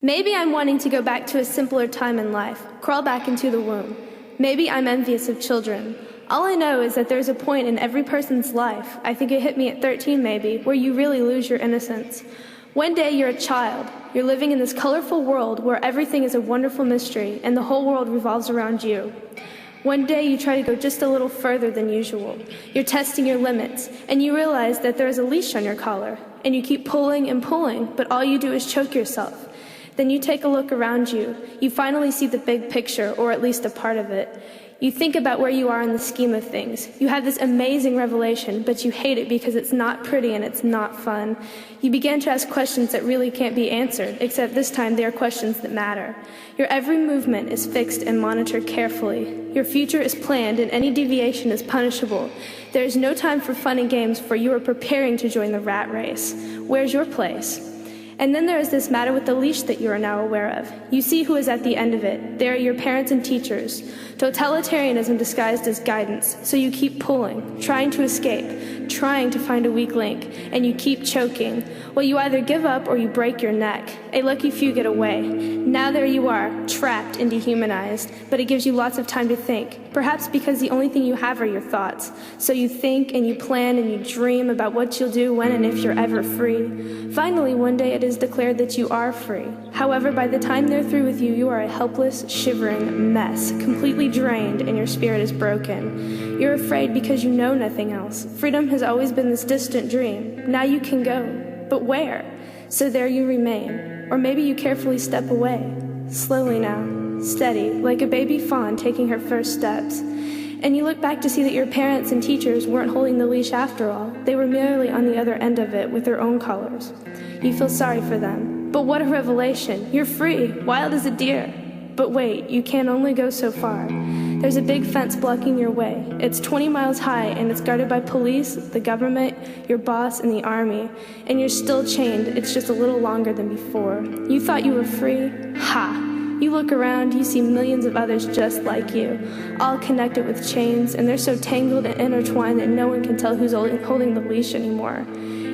Maybe I'm wanting to go back to a simpler time in life, crawl back into the womb. Maybe I'm envious of children. All I know is that there's a point in every person's life, I think it hit me at 13 maybe, where you really lose your innocence. One day you're a child. You're living in this colorful world where everything is a wonderful mystery and the whole world revolves around you. One day you try to go just a little further than usual. You're testing your limits, and you realize that there is a leash on your collar, and you keep pulling and pulling, but all you do is choke yourself. Then you take a look around you. You finally see the big picture, or at least a part of it. You think about where you are in the scheme of things. You have this amazing revelation, but you hate it because it's not pretty and it's not fun. You begin to ask questions that really can't be answered, except this time they are questions that matter. Your every movement is fixed and monitored carefully. Your future is planned and any deviation is punishable. There is no time for fun and games, for you are preparing to join the rat race. Where's your place? And then there is this matter with the leash that you are now aware of. You see who is at the end of it. They are your parents and teachers. Totalitarianism disguised as guidance. So you keep pulling, trying to escape, trying to find a weak link, and you keep choking. Well, you either give up or you break your neck. A lucky few get away. Now there you are, trapped and dehumanized, but it gives you lots of time to think. Perhaps because the only thing you have are your thoughts. So you think and you plan and you dream about what you'll do when and if you're ever free. Finally, one day it is declared that you are free. However, by the time they're through with you, you are a helpless, shivering mess, completely drained, and your spirit is broken. You're afraid because you know nothing else. Freedom has always been this distant dream. Now you can go. But where? So there you remain. Or maybe you carefully step away. Slowly now, steady, like a baby fawn taking her first steps. And you look back to see that your parents and teachers weren't holding the leash after all. They were merely on the other end of it with their own collars. You feel sorry for them. But what a revelation. You're free, wild as a deer. But wait, you can only go so far. There's a big fence blocking your way. It's 20 miles high and it's guarded by police, the government, your boss, and the army. And you're still chained. It's just a little longer than before. You thought you were free? Ha! You look around, you see millions of others just like you, all connected with chains, and they're so tangled and intertwined that no one can tell who's holding the leash anymore.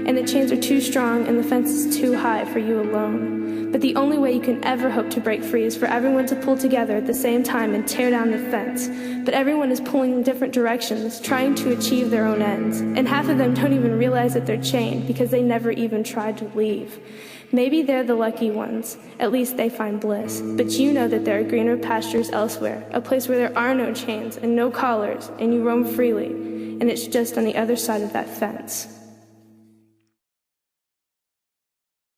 And the chains are too strong and the fence is too high for you alone. But the only way you can ever hope to break free is for everyone to pull together at the same time and tear down the fence. But everyone is pulling in different directions, trying to achieve their own ends. And half of them don't even realize that they're chained because they never even tried to leave. Maybe they're the lucky ones. At least they find bliss. But you know that there are greener pastures elsewhere, a place where there are no chains and no collars, and you roam freely. And it's just on the other side of that fence.